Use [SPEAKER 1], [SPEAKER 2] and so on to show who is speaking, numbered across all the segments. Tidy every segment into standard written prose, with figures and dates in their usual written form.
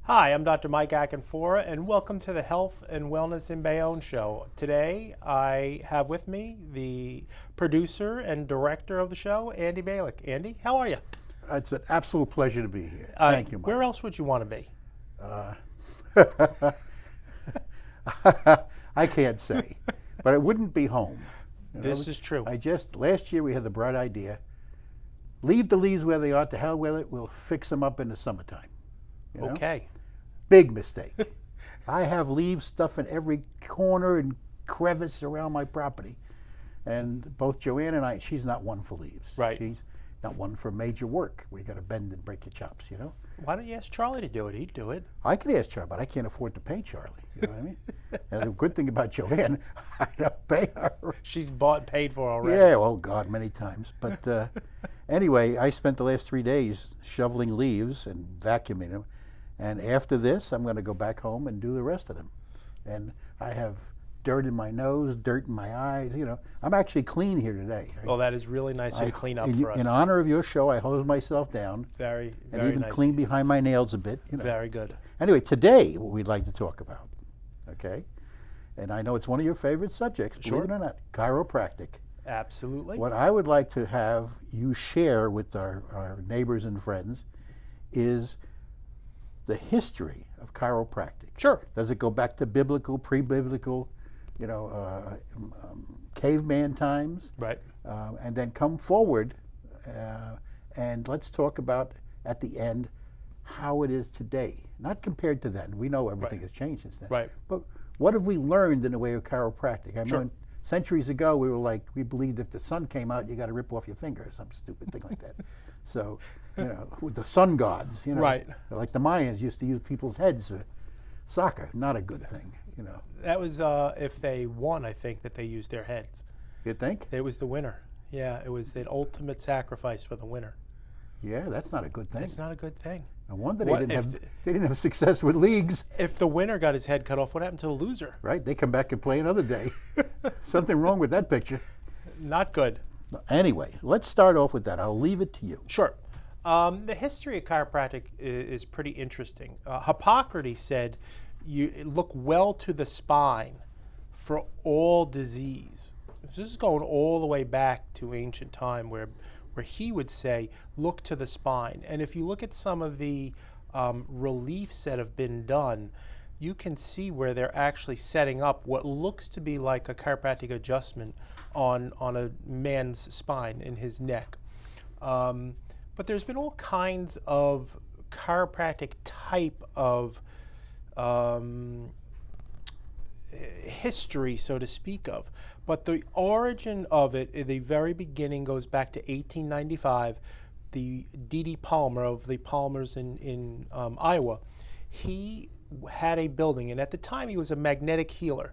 [SPEAKER 1] Hi, I'm Dr. Mike Acanfora, and welcome to the Health and Wellness in Bayonne show. Today, I have with me the producer and director of the show, Andy Balik. Andy, how are you?
[SPEAKER 2] It's an absolute pleasure to be here. Thank you, Mike.
[SPEAKER 1] Where else would you want to be?
[SPEAKER 2] I can't say, but it wouldn't be home.
[SPEAKER 1] This is true.
[SPEAKER 2] Last year we had the bright idea, leave the leaves where they are, to hell with it, we'll fix them up in the summertime. You know?
[SPEAKER 1] Okay.
[SPEAKER 2] Big mistake. I have leaves stuff in every corner and crevice around my property. And both Joanne and I, she's not one for leaves.
[SPEAKER 1] Right.
[SPEAKER 2] She's not one for major work where you got to bend and break your chops, you know?
[SPEAKER 1] Why don't you ask Charlie to do it? He'd do it.
[SPEAKER 2] I could ask Charlie, but I can't afford to pay Charlie. You know what I mean? And the good thing about Joanne, I don't pay her.
[SPEAKER 1] She's bought and paid for already.
[SPEAKER 2] Yeah, oh God, many times. But anyway, I spent the last 3 days shoveling leaves and vacuuming them. And after this, I'm going to go back home and do the rest of them. And I have dirt in my nose, dirt in my eyes. You know, I'm actually clean here today.
[SPEAKER 1] Well, that is really nice of you to clean up for us.
[SPEAKER 2] In honor of your show, I hose myself down.
[SPEAKER 1] Very
[SPEAKER 2] even
[SPEAKER 1] nice.
[SPEAKER 2] clean behind my nails a bit. You know.
[SPEAKER 1] Very good.
[SPEAKER 2] Anyway, today, what we'd like to talk about, okay? And I know it's one of your favorite subjects,
[SPEAKER 1] Sure.
[SPEAKER 2] believe it or not, chiropractic.
[SPEAKER 1] Absolutely.
[SPEAKER 2] What I would like to have you share with our neighbors and friends is the history of chiropractic.
[SPEAKER 1] Sure.
[SPEAKER 2] Does it go back to biblical, pre-biblical, caveman times?
[SPEAKER 1] Right.
[SPEAKER 2] And then come forward, and let's talk about, at the end, how it is today. Not compared to then. We know everything has changed since then.
[SPEAKER 1] Right.
[SPEAKER 2] But what have we learned in the way of chiropractic? I
[SPEAKER 1] Sure.
[SPEAKER 2] mean, centuries ago, we believed if the sun came out, you got to rip off your finger or some stupid thing like that. So, with the sun gods,
[SPEAKER 1] Right.
[SPEAKER 2] like the Mayans used to use people's heads for soccer. Not a good thing,
[SPEAKER 1] That was if they won, I think, that they used their heads.
[SPEAKER 2] You think?
[SPEAKER 1] It was the winner. Yeah, it was an ultimate sacrifice for the winner.
[SPEAKER 2] Yeah, that's not a good thing.
[SPEAKER 1] It's not a good thing.
[SPEAKER 2] No wonder
[SPEAKER 1] What
[SPEAKER 2] they
[SPEAKER 1] if
[SPEAKER 2] didn't have success with leagues.
[SPEAKER 1] If the winner got his head cut off, what happened to the loser?
[SPEAKER 2] Right? They come back and play another day. Something wrong with that picture.
[SPEAKER 1] Not good.
[SPEAKER 2] Anyway, let's start off with that. I'll leave it to you.
[SPEAKER 1] Sure. The history of chiropractic is pretty interesting. Hippocrates said, "You look well to the spine for all disease." This is going all the way back to ancient time, where he would say, "Look to the spine." And if you look at some of the reliefs that have been done, you can see where they're actually setting up what looks to be like a chiropractic adjustment on a man's spine in his neck. But there's been all kinds of chiropractic type of history, so to speak of. But the origin of it, in the very beginning, goes back to 1895. The D.D. Palmer of the Palmers in Iowa, he had a building, and at the time he was a magnetic healer.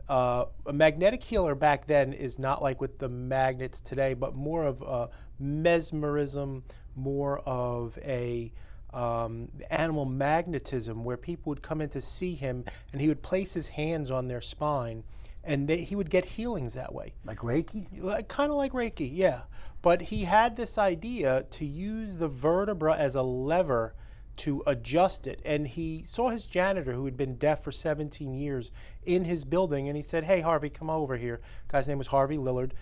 [SPEAKER 1] A magnetic healer back then is not like with the magnets today, but more of mesmerism, more of a animal magnetism, where people would come in to see him and he would place his hands on their spine and he would get healings that way.
[SPEAKER 2] Like Reiki?
[SPEAKER 1] Kind of like Reiki, yeah. But he had this idea to use the vertebra as a lever to adjust it. And he saw his janitor, who had been deaf for 17 years, in his building, and he said, "Hey, Harvey, come over here." The guy's name was Harvey Lillard.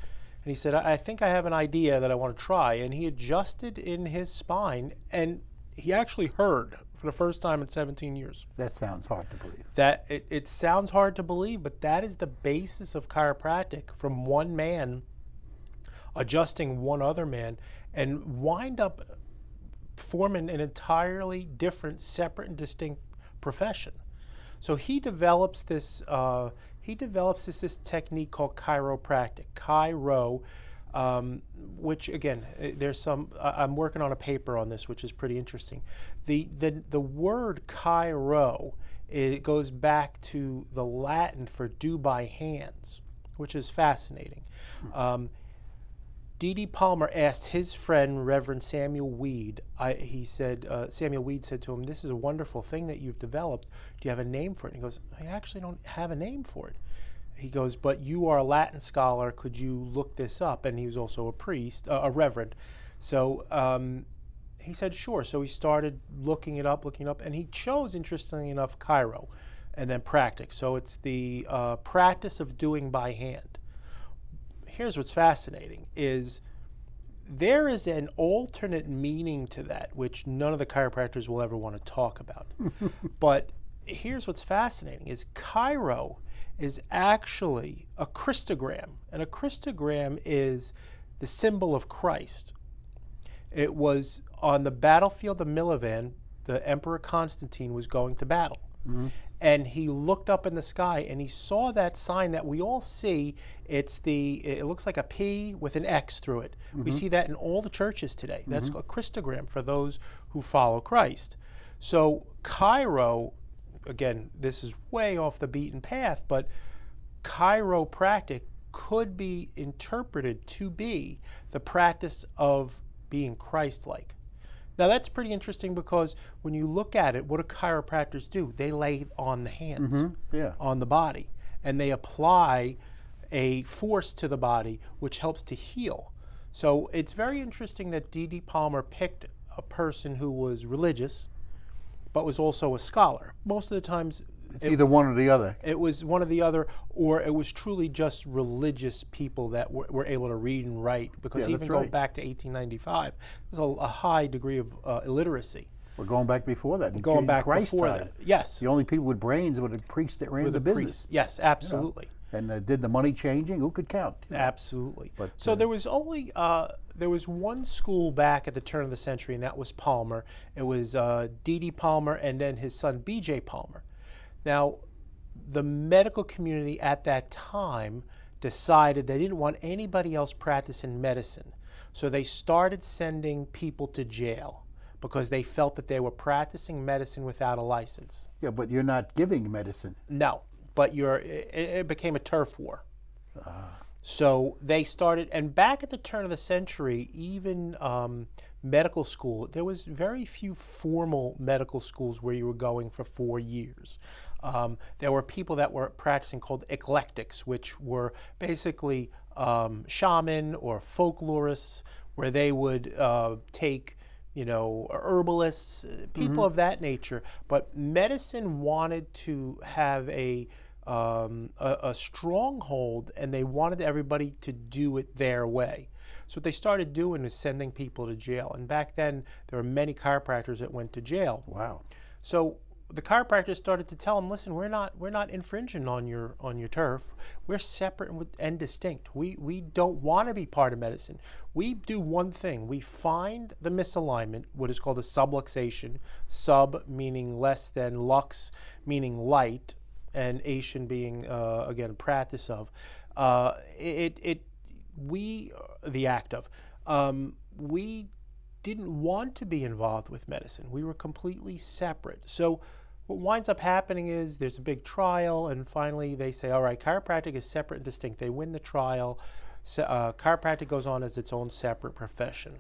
[SPEAKER 1] And he said, I think I have an idea that I want to try. And he adjusted in his spine, and he actually heard for the first time in 17 years.
[SPEAKER 2] That sounds hard to believe.
[SPEAKER 1] That it sounds hard to believe, but that is the basis of chiropractic, from one man adjusting one other man, and wind up forming an entirely different, separate and distinct profession. So he develops this this technique called chiropractic, chiro, which again, I'm working on a paper on this, which is pretty interesting. The word chiro, it goes back to the Latin for do by hands, which is fascinating. D.D. Palmer asked his friend, Reverend Samuel Weed, Samuel Weed said to him, "This is a wonderful thing that you've developed. Do you have a name for it?" And he goes, "I actually don't have a name for it." He goes, "But you are a Latin scholar. Could you look this up?" And he was also a priest, a reverend. So he said, sure. So he started looking it up, and he chose, interestingly enough, chiro and then practic. So it's the practice of doing by hand. Here's what's fascinating is there is an alternate meaning to that, which none of the chiropractors will ever want to talk about. But here's what's fascinating is chiro is actually a Christogram, and a Christogram is the symbol of Christ. It was on the battlefield of Milovan, the Emperor Constantine was going to battle. Mm-hmm. And he looked up in the sky and he saw that sign that we all see. It looks like a P with an X through it. Mm-hmm. We see that in all the churches today. That's a Christogram for those who follow Christ. So chiro, again, this is way off the beaten path, but chiropractic could be interpreted to be the practice of being Christ-like. Now that's pretty interesting because when you look at it, what do chiropractors do? They lay on the hands, on the body, and they apply a force to the body which helps to heal. So it's very interesting that D.D. Palmer picked a person who was religious but was also a scholar. Most of the times
[SPEAKER 2] it's either one or the other.
[SPEAKER 1] It was one or the other, or it was truly just religious people that were able to read and write, because even going back to 1895, there was a high degree of illiteracy.
[SPEAKER 2] We're going back before that.
[SPEAKER 1] Going back before that, yes.
[SPEAKER 2] The only people with brains were the priests that ran the business.
[SPEAKER 1] Yes, absolutely.
[SPEAKER 2] You know? And did the money changing? Who could count?
[SPEAKER 1] Absolutely.
[SPEAKER 2] But,
[SPEAKER 1] so there was only there was one school back at the turn of the century, and that was Palmer. It was D.D. Palmer and then his son B.J. Palmer. Now, the medical community at that time decided they didn't want anybody else practicing medicine. So they started sending people to jail because they felt that they were practicing medicine without a license.
[SPEAKER 2] Yeah, but you're not giving medicine.
[SPEAKER 1] No, but it became a turf war. So they started, and back at the turn of the century, even medical school, there was very few formal medical schools where you were going for 4 years. There were people that were practicing called eclectics, which were basically shaman or folklorists, where they would take, herbalists, people of that nature. But medicine wanted to have a stronghold, and they wanted everybody to do it their way. So what they started doing is sending people to jail. And back then, there were many chiropractors that went to jail.
[SPEAKER 2] Wow.
[SPEAKER 1] So the chiropractors started to tell them, listen, we're not infringing on your turf. We're separate and distinct. We don't want to be part of medicine. We do one thing. We find the misalignment, what is called a subluxation. Sub meaning less than, lux meaning light, and ation being again practice of. The act of. We didn't want to be involved with medicine. We were completely separate. So what winds up happening is there's a big trial, and finally they say, all right, chiropractic is separate and distinct. They win the trial. Chiropractic goes on as its own separate profession.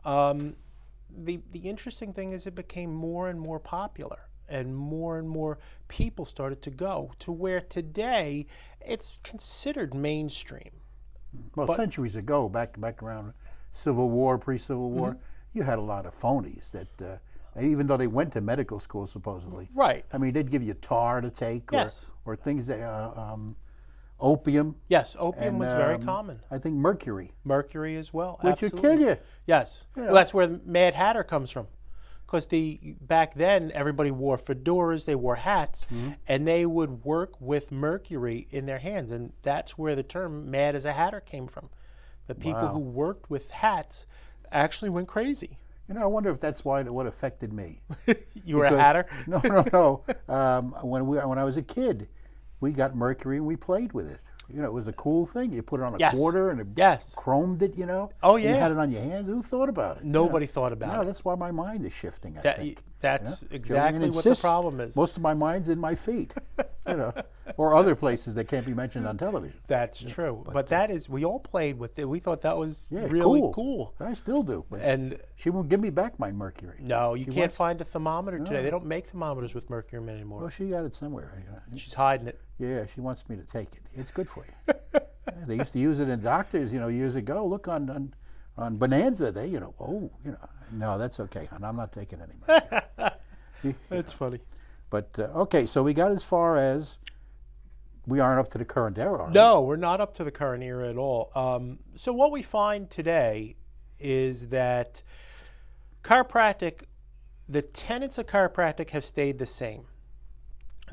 [SPEAKER 1] The interesting thing is it became more and more popular, and more people started to go to where today it's considered mainstream.
[SPEAKER 2] Well, centuries ago, back around Civil War, pre-Civil War, you had a lot of phonies that, even though they went to medical school supposedly.
[SPEAKER 1] Right.
[SPEAKER 2] I mean, they'd give you tar to take, or things that, opium.
[SPEAKER 1] Yes, opium was very common.
[SPEAKER 2] I think mercury.
[SPEAKER 1] Mercury as well,
[SPEAKER 2] which would kill you.
[SPEAKER 1] Yes. Well, that's where the Mad Hatter comes from. Because back then, everybody wore fedoras, they wore hats, and they would work with mercury in their hands. And that's where the term mad as a hatter came from. The people who worked with hats actually went crazy.
[SPEAKER 2] I wonder if that's what affected me.
[SPEAKER 1] You were a hatter?
[SPEAKER 2] No. When I was a kid, we got mercury and we played with it. It was a cool thing. You put it on a quarter and it chromed it,
[SPEAKER 1] Oh, yeah.
[SPEAKER 2] You had it on your hands. Who thought about it?
[SPEAKER 1] Nobody thought about it.
[SPEAKER 2] No, that's why my mind is shifting, I think.
[SPEAKER 1] That's exactly what the problem is.
[SPEAKER 2] Most of my mind's in my feet, or other places that can't be mentioned on television.
[SPEAKER 1] That's true. But that is, we all played with it. We thought that was really cool.
[SPEAKER 2] I still do.
[SPEAKER 1] And
[SPEAKER 2] she won't give me back my mercury.
[SPEAKER 1] No, you can't find a thermometer today. They don't make thermometers with mercury in anymore.
[SPEAKER 2] Well, she got it somewhere.
[SPEAKER 1] She's hiding it.
[SPEAKER 2] Yeah, she wants me to take it. It's good for you. They used to use it in doctors, years ago. Look on on Bonanza, no, that's okay, hon. I'm not taking any money.
[SPEAKER 1] That's funny.
[SPEAKER 2] But okay, so we got as far as we aren't up to the current era. Are we?
[SPEAKER 1] No, we're not up to the current era at all. So what we find today is that chiropractic, the tenets of chiropractic have stayed the same.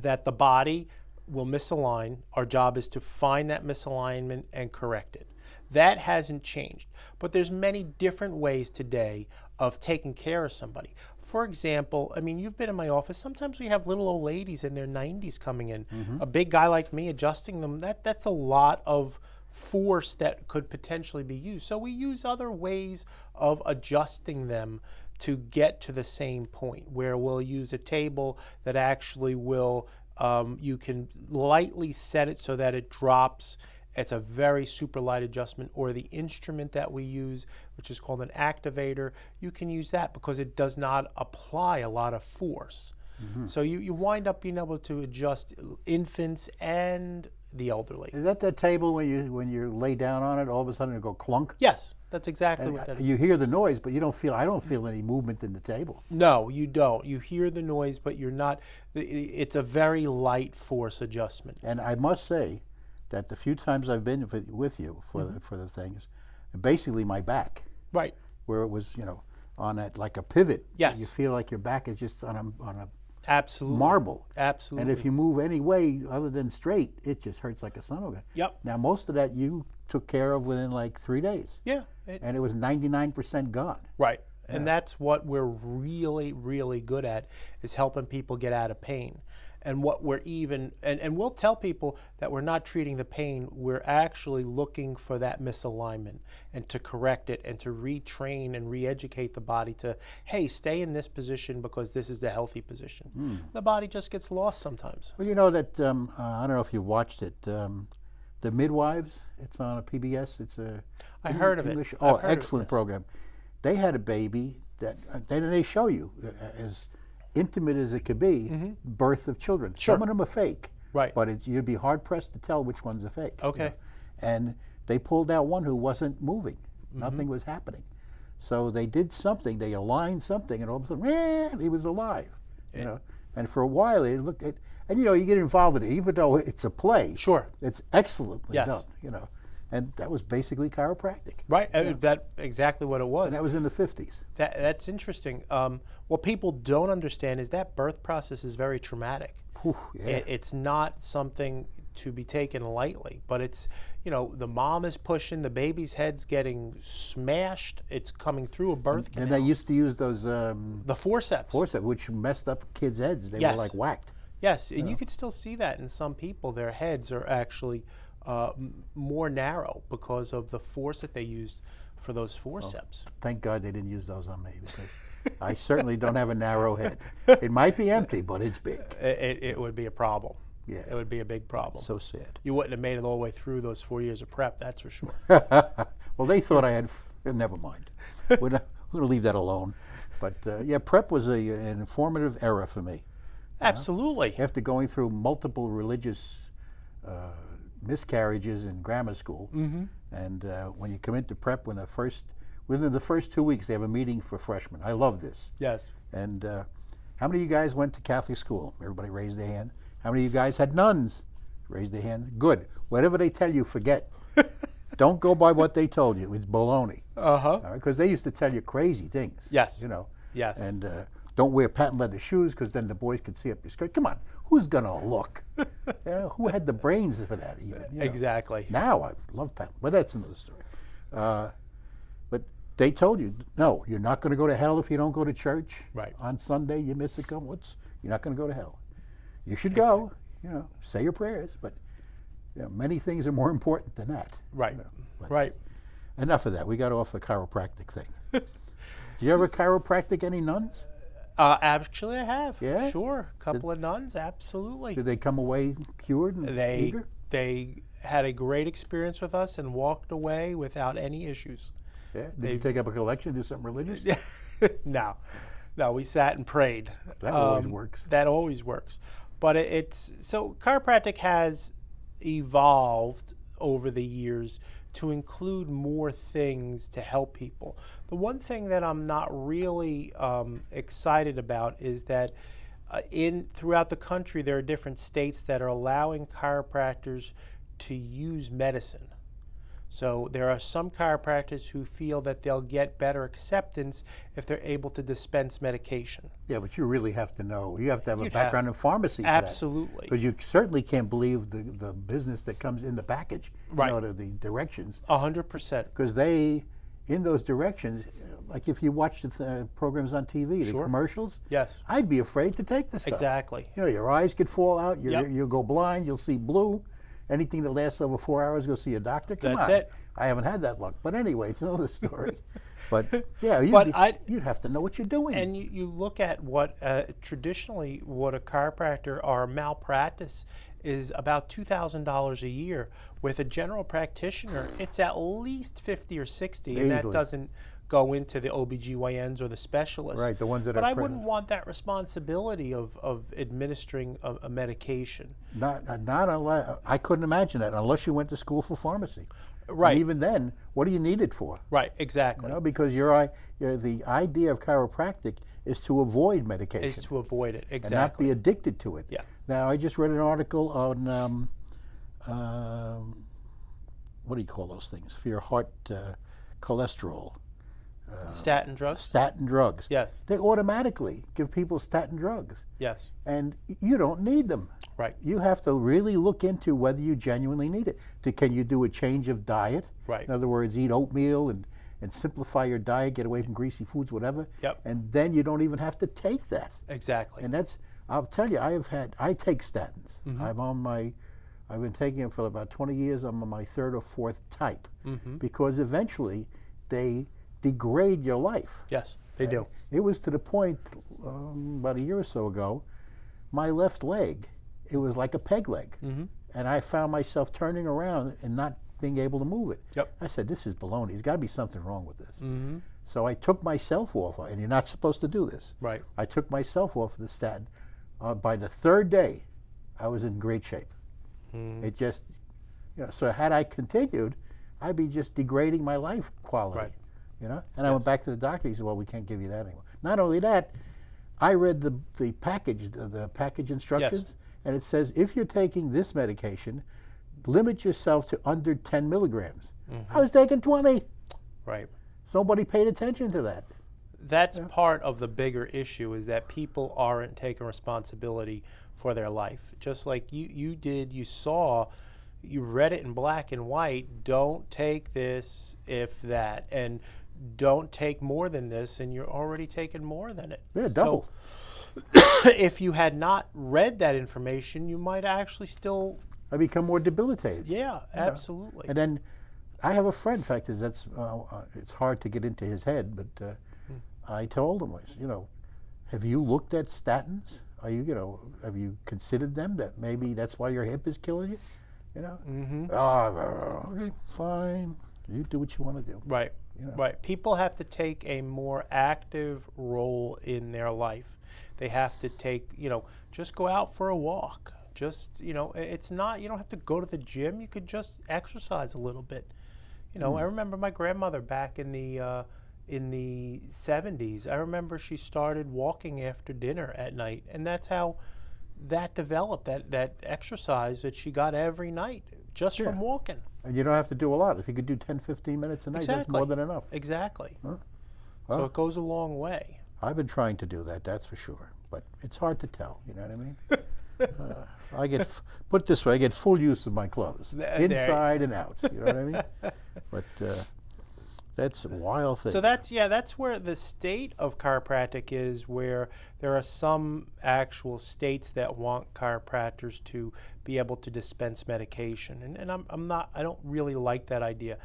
[SPEAKER 1] That the body will misalign. Our job is to find that misalignment and correct it. That hasn't changed. But there's many different ways today of taking care of somebody. For example, I mean, you've been in my office. Sometimes we have little old ladies in their 90s coming in. A big guy like me adjusting them, that's a lot of force that could potentially be used. So we use other ways of adjusting them to get to the same point, where we'll use a table that actually will, you can lightly set it so that it drops. It's a very super light adjustment. Or the instrument that we use, which is called an activator, you can use that because it does not apply a lot of force. So you wind up being able to adjust infants and the elderly.
[SPEAKER 2] Is that table when you lay down on it, all of a sudden it go clunk?
[SPEAKER 1] Yes, that's exactly what that is.
[SPEAKER 2] You hear the noise, but I don't feel any movement in the table.
[SPEAKER 1] No, you don't. You hear the noise, but you're not. It's a very light force adjustment.
[SPEAKER 2] And I must say that the few times I've been with you for the things, basically my back,
[SPEAKER 1] Right.
[SPEAKER 2] where it was on that like a pivot.
[SPEAKER 1] Yes.
[SPEAKER 2] You feel like your back is just on a
[SPEAKER 1] Absolutely.
[SPEAKER 2] marble.
[SPEAKER 1] Absolutely.
[SPEAKER 2] And if you move any way other than straight, it just hurts like a son of a gun.
[SPEAKER 1] Yep.
[SPEAKER 2] Now most of that you took care of within like 3 days.
[SPEAKER 1] Yeah.
[SPEAKER 2] And it was 99% gone.
[SPEAKER 1] Right. And that's what we're really, really good at, is helping people get out of pain. And what we're and we'll tell people that we're not treating the pain, we're actually looking for that misalignment and to correct it and to retrain and re-educate the body to, hey, stay in this position because this is the healthy position. The body just gets lost sometimes.
[SPEAKER 2] Well, you know that, I don't know if you watched it, The Midwives, it's on a PBS, it's a
[SPEAKER 1] I heard of it.
[SPEAKER 2] English,
[SPEAKER 1] I've heard of
[SPEAKER 2] excellent
[SPEAKER 1] this.
[SPEAKER 2] program. They had a baby that, they show you, as intimate as it could be, birth of children.
[SPEAKER 1] Sure.
[SPEAKER 2] Some of them are fake,
[SPEAKER 1] Right.
[SPEAKER 2] but you'd be hard pressed to tell which one's a fake.
[SPEAKER 1] Okay.
[SPEAKER 2] And they pulled out one who wasn't moving. Nothing was happening. So they did something, they aligned something, and all of a sudden, he was alive. And for a while, it looked at, and you get involved in it, even though it's a play.
[SPEAKER 1] Sure.
[SPEAKER 2] It's excellently
[SPEAKER 1] Yes.
[SPEAKER 2] done, And that was basically chiropractic.
[SPEAKER 1] Right. That exactly what it was.
[SPEAKER 2] And that was in the 50s.
[SPEAKER 1] That's interesting. What people don't understand is that birth process is very traumatic.
[SPEAKER 2] Whew, yeah.
[SPEAKER 1] It's not something to be taken lightly, but it's, the mom is pushing, the baby's head's getting smashed, it's coming through a birth canal.
[SPEAKER 2] And they used to use those
[SPEAKER 1] The forceps.
[SPEAKER 2] which messed up kids' heads. They
[SPEAKER 1] Yes.
[SPEAKER 2] were like whacked.
[SPEAKER 1] Yes, and you can still see that in some people. Their heads are actually more narrow because of the force that they used for those forceps.
[SPEAKER 2] Thank God they didn't use those on me, because I certainly don't have a narrow head. It might be empty, but it's big.
[SPEAKER 1] It would be a problem.
[SPEAKER 2] Yeah.
[SPEAKER 1] It would be a big problem.
[SPEAKER 2] So sad.
[SPEAKER 1] You wouldn't have made it all the way through those 4 years of prep, that's for sure.
[SPEAKER 2] Well, they thought I had, never mind. We're going to leave that alone. But yeah, prep was an informative era for me.
[SPEAKER 1] Absolutely.
[SPEAKER 2] After going through multiple religious miscarriages in grammar school, and when you come into prep, within the first 2 weeks, they have a meeting for freshmen. I love this.
[SPEAKER 1] Yes.
[SPEAKER 2] And how many of you guys went to Catholic school? Everybody raised their hand. How many of you guys had nuns? Raise their hand. Good. Whatever they tell you, forget. Don't go by what they told you. It's baloney.
[SPEAKER 1] Uh-huh.
[SPEAKER 2] Because they used to tell you crazy things.
[SPEAKER 1] Yes. Yes.
[SPEAKER 2] And don't wear patent leather shoes because then the boys could see up your skirt. Come on, who's gonna look? Who had the brains for that even?
[SPEAKER 1] Exactly.
[SPEAKER 2] Now I love patent, but that's another story. But they told you, no, you're not gonna go to hell if you don't go to church.
[SPEAKER 1] Right.
[SPEAKER 2] On Sunday, you miss it. You're not gonna go to hell. You should go. Say your prayers, but many things are more important than that.
[SPEAKER 1] Right.
[SPEAKER 2] But
[SPEAKER 1] Right.
[SPEAKER 2] Enough of that. We got off the chiropractic thing. Did you ever chiropractic any nuns?
[SPEAKER 1] Actually, I have.
[SPEAKER 2] Yeah?
[SPEAKER 1] Sure. A couple of nuns, absolutely.
[SPEAKER 2] Did they come away cured and eager?
[SPEAKER 1] They had a great experience with us and walked away without any issues.
[SPEAKER 2] Yeah. Did you take up a collection, do something religious?
[SPEAKER 1] No, we sat and prayed.
[SPEAKER 2] That always works.
[SPEAKER 1] That always works. But so chiropractic has evolved over the years to include more things to help people. The one thing that I'm not really excited about is that throughout the country there are different states that are allowing chiropractors to use medicine. So there are some chiropractors who feel that they'll get better acceptance if they're able to dispense medication.
[SPEAKER 2] Yeah, but you really have to know. You have to have a background in pharmacy for
[SPEAKER 1] absolutely.
[SPEAKER 2] Because you certainly can't believe the business that comes in the package,
[SPEAKER 1] right.
[SPEAKER 2] You know, the directions.
[SPEAKER 1] 100%.
[SPEAKER 2] Because in those directions, like if you watch the programs on TV, the commercials,
[SPEAKER 1] yes,
[SPEAKER 2] I'd be afraid to take the stuff.
[SPEAKER 1] Exactly.
[SPEAKER 2] You know, your eyes could fall out, you'll go blind, you'll see blue. Anything that lasts over 4 hours, go see a doctor. Come
[SPEAKER 1] That's
[SPEAKER 2] on.
[SPEAKER 1] it.
[SPEAKER 2] I haven't had that luck. But anyway, it's another story. But yeah, you'd have to know what you're doing.
[SPEAKER 1] And you look at what traditionally what a chiropractor or a malpractice is about $2,000 a year. With a general practitioner, it's at least 50 or 60, and that doesn't go into the OBGYNs or the specialists.
[SPEAKER 2] Right, the ones that
[SPEAKER 1] but
[SPEAKER 2] are
[SPEAKER 1] I wouldn't want that responsibility of administering a medication.
[SPEAKER 2] Not unless, I couldn't imagine that unless you went to school for pharmacy.
[SPEAKER 1] Right.
[SPEAKER 2] And even then, what do you need it for?
[SPEAKER 1] Right, exactly.
[SPEAKER 2] You know, because the idea of chiropractic is to avoid medication.
[SPEAKER 1] Is to avoid it, exactly.
[SPEAKER 2] And not be addicted to it.
[SPEAKER 1] Yeah.
[SPEAKER 2] Now, I just read an article on, what do you call those things? For your heart cholesterol.
[SPEAKER 1] Statin drugs?
[SPEAKER 2] Statin drugs.
[SPEAKER 1] Yes.
[SPEAKER 2] They automatically give people statin drugs.
[SPEAKER 1] Yes.
[SPEAKER 2] And you don't need them.
[SPEAKER 1] Right.
[SPEAKER 2] You have to really look into whether you genuinely need it. Can you do a change of diet?
[SPEAKER 1] Right.
[SPEAKER 2] In other words, eat oatmeal and simplify your diet, get away from greasy foods, whatever.
[SPEAKER 1] Yep.
[SPEAKER 2] And then you don't even have to take that.
[SPEAKER 1] Exactly.
[SPEAKER 2] And I'll tell you, I take statins. Mm-hmm. I've been taking them for about 20 years. I'm on my third or fourth type. Mm-hmm. Because eventually they degrade your life.
[SPEAKER 1] Yes, they do.
[SPEAKER 2] It was to the point about a year or so ago, my left leg, it was like a peg leg. Mm-hmm. And I found myself turning around and not being able to move it.
[SPEAKER 1] Yep.
[SPEAKER 2] I said, this is baloney. There's got to be something wrong with this.
[SPEAKER 1] Mm-hmm.
[SPEAKER 2] So I took myself off, and you're not supposed to do this.
[SPEAKER 1] Right.
[SPEAKER 2] I took myself off the statin. By the third day, I was in great shape. Mm-hmm. It just, so had I continued, I'd be just degrading my life quality.
[SPEAKER 1] Right.
[SPEAKER 2] You know, and I went back to the doctor. He said, "Well, we can't give you that anymore." Not only that, I read the package instructions,
[SPEAKER 1] yes.
[SPEAKER 2] And it says if you're taking this medication, limit yourself to under 10 milligrams. Mm-hmm. I was taking 20.
[SPEAKER 1] Right.
[SPEAKER 2] Nobody paid attention to that.
[SPEAKER 1] That's part of the bigger issue, is that people aren't taking responsibility for their life. Just like you did, you read it in black and white. Don't take this, if that, and don't take more than this, and you're already taking more than it.
[SPEAKER 2] Yeah, double.
[SPEAKER 1] So, if you had not read that information, you might actually still...
[SPEAKER 2] I become more debilitated.
[SPEAKER 1] Yeah, absolutely.
[SPEAKER 2] And then I have a friend, in fact, it's hard to get into his head, but I told him, have you looked at statins? Have you considered them, that maybe that's why your hip is killing you?
[SPEAKER 1] Mm-hmm.
[SPEAKER 2] Okay, fine. You do what you want to do.
[SPEAKER 1] Right. Right. People have to take a more active role in their life. They have to take, just go out for a walk. Just, it's not, you don't have to go to the gym. You could just exercise a little bit. I remember my grandmother back in the 70s. I remember she started walking after dinner at night, and that's how that developed, that exercise that she got every night just from walking.
[SPEAKER 2] And you don't have to do a lot. If you could do 10, 15 minutes a night, that's more than enough.
[SPEAKER 1] Exactly.
[SPEAKER 2] Huh?
[SPEAKER 1] So
[SPEAKER 2] Well,
[SPEAKER 1] it goes a long way.
[SPEAKER 2] I've been trying to do that, that's for sure. But it's hard to tell, you know what I mean? I get, put it this way, I get full use of my clothes, inside and out, you know what I mean? But that's a wild thing.
[SPEAKER 1] So that's where the state of chiropractic is, where there are some actual states that want chiropractors to be able to dispense medication, and I don't really like that idea.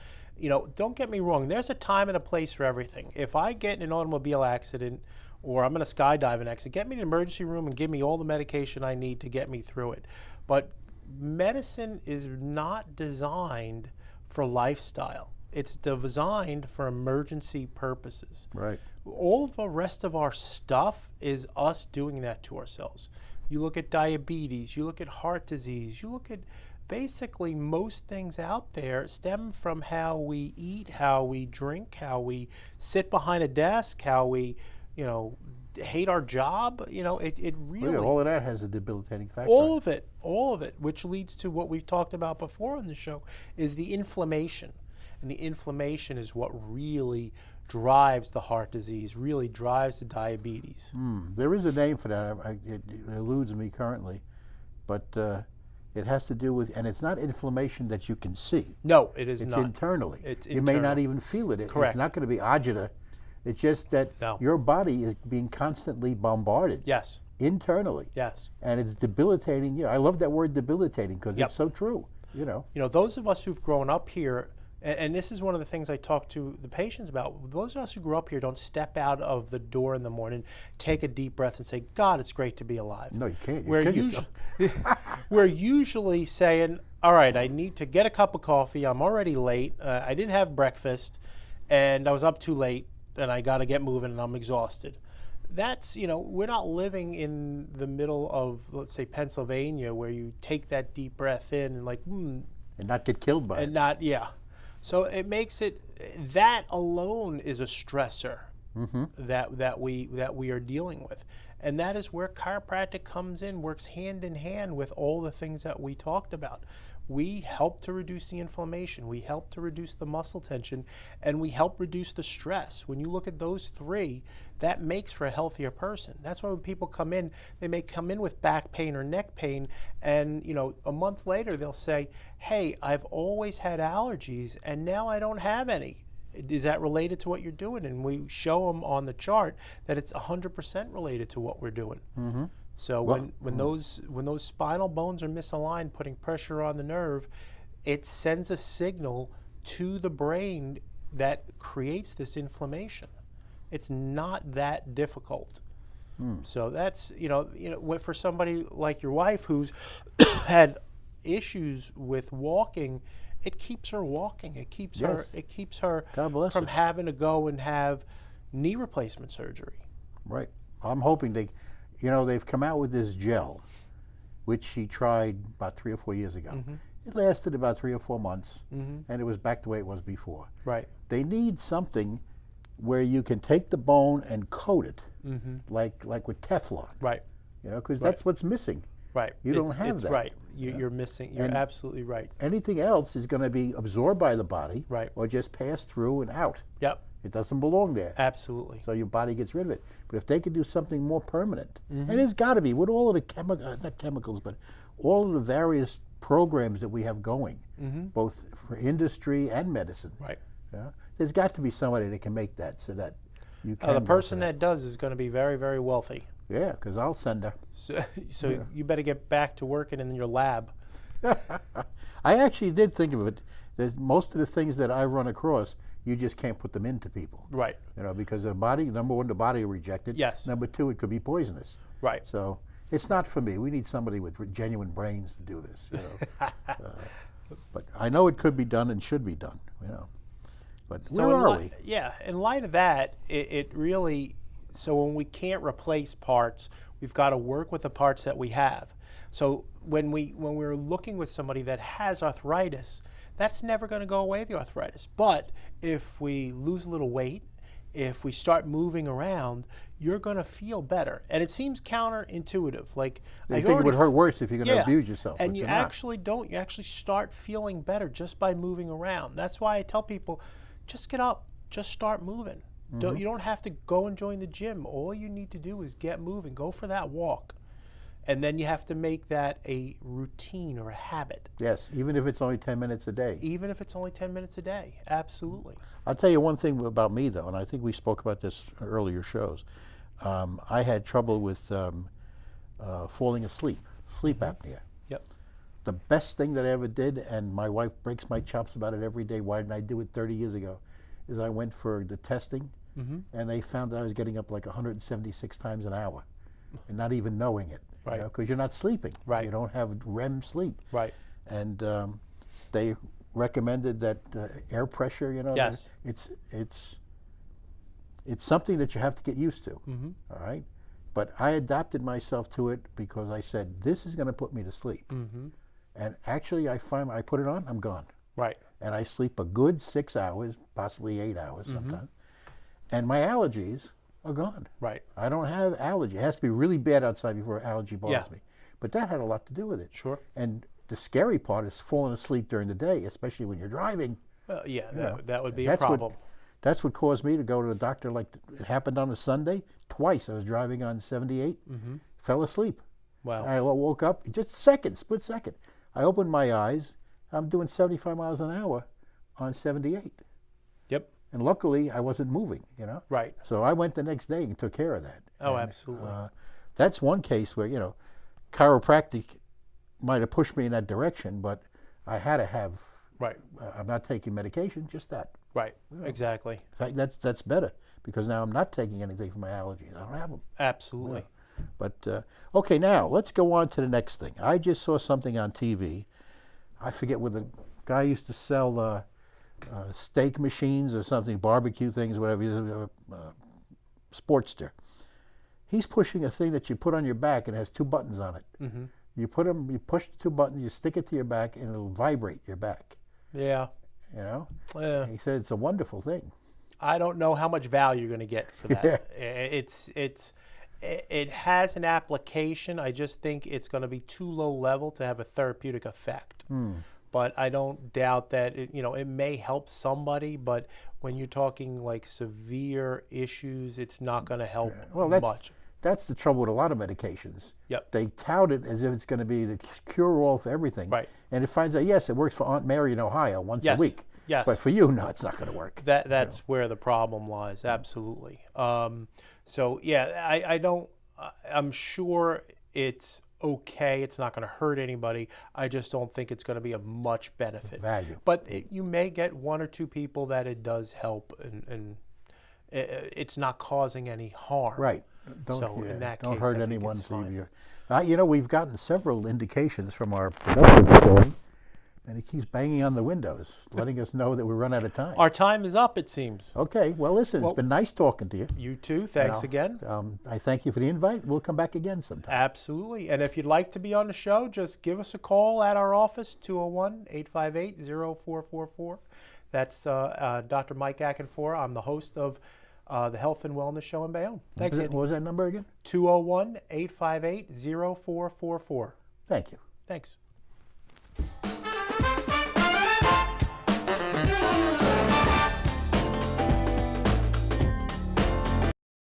[SPEAKER 1] Don't get me wrong, there's a time and a place for everything. If I get in an automobile accident or I'm in a skydiving accident, get me in an emergency room and give me all the medication I need to get me through it. But medicine is not designed for lifestyle. It's designed for emergency purposes.
[SPEAKER 2] Right.
[SPEAKER 1] All of the rest of our stuff is us doing that to ourselves. You look at diabetes, you look at heart disease, you look at basically most things out there stem from how we eat, how we drink, how we sit behind a desk, how we, hate our job. It really,
[SPEAKER 2] all of that has a debilitating factor.
[SPEAKER 1] all of it, which leads to what we've talked about before on the show, is the inflammation. And the inflammation is what really drives the heart disease, really drives the diabetes.
[SPEAKER 2] There is a name for that. It eludes me currently, but it has to do with, and it's not inflammation that you can see.
[SPEAKER 1] No, it is not.
[SPEAKER 2] It's internally.
[SPEAKER 1] It's
[SPEAKER 2] You may not
[SPEAKER 1] internal.
[SPEAKER 2] even feel it.
[SPEAKER 1] Correct.
[SPEAKER 2] It's not going to be agita. It's just that
[SPEAKER 1] No.
[SPEAKER 2] your body is being constantly bombarded
[SPEAKER 1] Yes,
[SPEAKER 2] internally,
[SPEAKER 1] yes.
[SPEAKER 2] and it's debilitating you. I love that word debilitating because
[SPEAKER 1] Yep.
[SPEAKER 2] it's so true.
[SPEAKER 1] Those of us who've grown up here, and this is one of the things I talk to the patients about, those of us who grew up here don't step out of the door in the morning, take a deep breath and say, God, it's great to be alive.
[SPEAKER 2] No, you can't. You
[SPEAKER 1] We're,
[SPEAKER 2] kill
[SPEAKER 1] usu-
[SPEAKER 2] yourself.
[SPEAKER 1] we're usually saying, all right, I need to get a cup of coffee. I'm already late. I didn't have breakfast, and I was up too late, and I got to get moving, and I'm exhausted. That's, we're not living in the middle of, let's say, Pennsylvania, where you take that deep breath in and like,
[SPEAKER 2] And not get killed by it.
[SPEAKER 1] and not, yeah. So it makes it, that alone is a stressor that we are dealing with. And that is where chiropractic comes in, works hand in hand with all the things that we talked about. We help to reduce the inflammation, we help to reduce the muscle tension, and we help reduce the stress. When you look at those three, that makes for a healthier person. That's why when people come in, they may come in with back pain or neck pain, and a month later they'll say, hey, I've always had allergies and now I don't have any. Is that related to what you're doing? And we show them on the chart that it's 100% related to what we're doing. So when those spinal bones are misaligned, putting pressure on the nerve, it sends a signal to the brain that creates this inflammation. It's not that difficult. So that's for somebody like your wife who's had issues with walking, it keeps her walking. It keeps her
[SPEAKER 2] God bless
[SPEAKER 1] from
[SPEAKER 2] her.
[SPEAKER 1] having to go and have knee replacement surgery.
[SPEAKER 2] Right. I'm hoping they've come out with this gel, which she tried about 3 or 4 years ago. It lasted about 3 or 4 months, and it was back the way it was before.
[SPEAKER 1] Right.
[SPEAKER 2] They need something where you can take the bone and coat it, like with Teflon.
[SPEAKER 1] Right.
[SPEAKER 2] Because that's what's missing.
[SPEAKER 1] Right.
[SPEAKER 2] You don't have
[SPEAKER 1] it's
[SPEAKER 2] that.
[SPEAKER 1] Right. You're missing. You're
[SPEAKER 2] And
[SPEAKER 1] absolutely right.
[SPEAKER 2] Anything else is going to be absorbed by the body,
[SPEAKER 1] Right.
[SPEAKER 2] or just pass through and out.
[SPEAKER 1] Yep.
[SPEAKER 2] It doesn't belong there.
[SPEAKER 1] Absolutely.
[SPEAKER 2] So your body gets rid of it. But if they could do something more permanent, and it's got to be with all of the not chemicals, but all of the various programs that we have going, both for industry and medicine.
[SPEAKER 1] Right.
[SPEAKER 2] There's got to be somebody that can make that so that you can.
[SPEAKER 1] The
[SPEAKER 2] go
[SPEAKER 1] person
[SPEAKER 2] for
[SPEAKER 1] that does is going to be very, very wealthy.
[SPEAKER 2] Yeah, because I'll send her.
[SPEAKER 1] So you better get back to working in your lab.
[SPEAKER 2] I actually did think of it. That most of the things that I run across, you just can't put them into people.
[SPEAKER 1] Right.
[SPEAKER 2] Because the body, number one, the body will reject it.
[SPEAKER 1] Yes.
[SPEAKER 2] Number two, it could be poisonous.
[SPEAKER 1] Right.
[SPEAKER 2] So it's not for me. We need somebody with genuine brains to do this. But I know it could be done and should be done. But where are we?
[SPEAKER 1] Yeah. In light of that, it really. So when we can't replace parts, we've got to work with the parts that we have. So when we're looking with somebody that has arthritis, that's never going to go away, the arthritis. But if we lose a little weight, if we start moving around, you're going to feel better. And it seems counterintuitive. Like
[SPEAKER 2] I think it would hurt worse if you're going to abuse yourself.
[SPEAKER 1] And
[SPEAKER 2] but
[SPEAKER 1] you
[SPEAKER 2] you're not.
[SPEAKER 1] actually don't. You actually start feeling better just by moving around. That's why I tell people, just get up, just start moving. You don't have to go and join the gym. All you need to do is get moving. Go for that walk. And then you have to make that a routine or a habit.
[SPEAKER 2] Yes, even if it's only 10 minutes a day.
[SPEAKER 1] Even if it's only 10 minutes a day. Absolutely.
[SPEAKER 2] I'll tell you one thing about me, though, and I think we spoke about this in earlier shows. I had trouble with falling asleep, sleep apnea.
[SPEAKER 1] Yep.
[SPEAKER 2] The best thing that I ever did, and my wife breaks my chops about it every day, why didn't I do it 30 years ago, is I went for the testing, and they found that I was getting up like 176 times an hour, and not even knowing it.
[SPEAKER 1] Right.
[SPEAKER 2] Because you're not sleeping.
[SPEAKER 1] Right.
[SPEAKER 2] You don't have REM sleep.
[SPEAKER 1] Right.
[SPEAKER 2] And they recommended that air pressure,
[SPEAKER 1] Yes.
[SPEAKER 2] It's something that you have to get used to. All right. But I adapted myself to it because I said, this is going to put me to sleep. And actually, I find I put it on, I'm gone.
[SPEAKER 1] Right.
[SPEAKER 2] And I sleep a good 6 hours, possibly 8 hours sometimes. And my allergies are gone.
[SPEAKER 1] Right.
[SPEAKER 2] I don't have allergy. It has to be really bad outside before allergy bothers
[SPEAKER 1] Yeah.
[SPEAKER 2] me. But that had a lot to do with it.
[SPEAKER 1] Sure.
[SPEAKER 2] And the scary part is falling asleep during the day, especially when you're driving.
[SPEAKER 1] Yeah,
[SPEAKER 2] You know,
[SPEAKER 1] that would be a
[SPEAKER 2] that's what-
[SPEAKER 1] problem.
[SPEAKER 2] That's what caused me to go to the doctor. Like it happened on a Sunday twice. I was driving on 78, fell asleep.
[SPEAKER 1] Wow.
[SPEAKER 2] I woke up just a second, split second. I opened my eyes. I'm doing 75 miles an hour on 78.
[SPEAKER 1] Yep.
[SPEAKER 2] And luckily, I wasn't moving, you know.
[SPEAKER 1] Right.
[SPEAKER 2] So I went the next day and took care of that.
[SPEAKER 1] Oh,
[SPEAKER 2] And,
[SPEAKER 1] absolutely.
[SPEAKER 2] that's one case where, you know, chiropractic might have pushed me in that direction, but I had to have,
[SPEAKER 1] Right.
[SPEAKER 2] I'm not taking medication, just that.
[SPEAKER 1] Right. Exactly.
[SPEAKER 2] In fact, that's better because now I'm not taking anything for my allergies. I don't have them.
[SPEAKER 1] Absolutely.
[SPEAKER 2] But, okay, now let's go on to the next thing. I just saw something on TV. I forget where the guy used to sell steak machines or something, barbecue things, whatever, Sportster. He's pushing a thing that you put on your back and it has 2 buttons on it.
[SPEAKER 1] Mm-hmm.
[SPEAKER 2] You push the 2 buttons, you stick it to your back, and it'll vibrate your back.
[SPEAKER 1] Yeah.
[SPEAKER 2] You know?
[SPEAKER 1] Yeah.
[SPEAKER 2] He said it's a wonderful thing.
[SPEAKER 1] I don't know how much value you're going to get for that. It has an application. I just think it's going to be too low level to have a therapeutic effect. But I don't doubt that it may help somebody. But when you're talking like severe issues, it's not going to help much.
[SPEAKER 2] That's the trouble with a lot of medications.
[SPEAKER 1] Yep.
[SPEAKER 2] They tout it as if it's going to be the cure-all for everything.
[SPEAKER 1] Right.
[SPEAKER 2] And it finds out, yes, it works for Aunt Mary in Ohio once a week.
[SPEAKER 1] Yes.
[SPEAKER 2] But for you, no, it's not going to work.
[SPEAKER 1] That's where the problem lies. Absolutely. So yeah, I don't. I'm sure it's okay. It's not going to hurt anybody. I just don't think it's going to be of much benefit.
[SPEAKER 2] Value.
[SPEAKER 1] But you may get 1 or 2 people that it does help, and it's not causing any harm.
[SPEAKER 2] Right.
[SPEAKER 1] In that case,
[SPEAKER 2] hurt
[SPEAKER 1] I think
[SPEAKER 2] anyone.
[SPEAKER 1] it's fine.
[SPEAKER 2] We've gotten several indications from our production, and he keeps banging on the windows, letting us know that we run out of time.
[SPEAKER 1] Our time is up, it seems.
[SPEAKER 2] Okay. Well, listen, it's been nice talking to you.
[SPEAKER 1] You too. Thanks again.
[SPEAKER 2] I thank you for the invite. We'll come back again sometime.
[SPEAKER 1] Absolutely. And if you'd like to be on the show, just give us a call at our office, 201-858-0444. That's Dr. Mike Acanfora. I'm the host of the Health and Wellness Show in Bayonne. Thanks, Andy.
[SPEAKER 2] What was that number again?
[SPEAKER 1] 201-858-0444.
[SPEAKER 2] Thank you.
[SPEAKER 1] Thanks.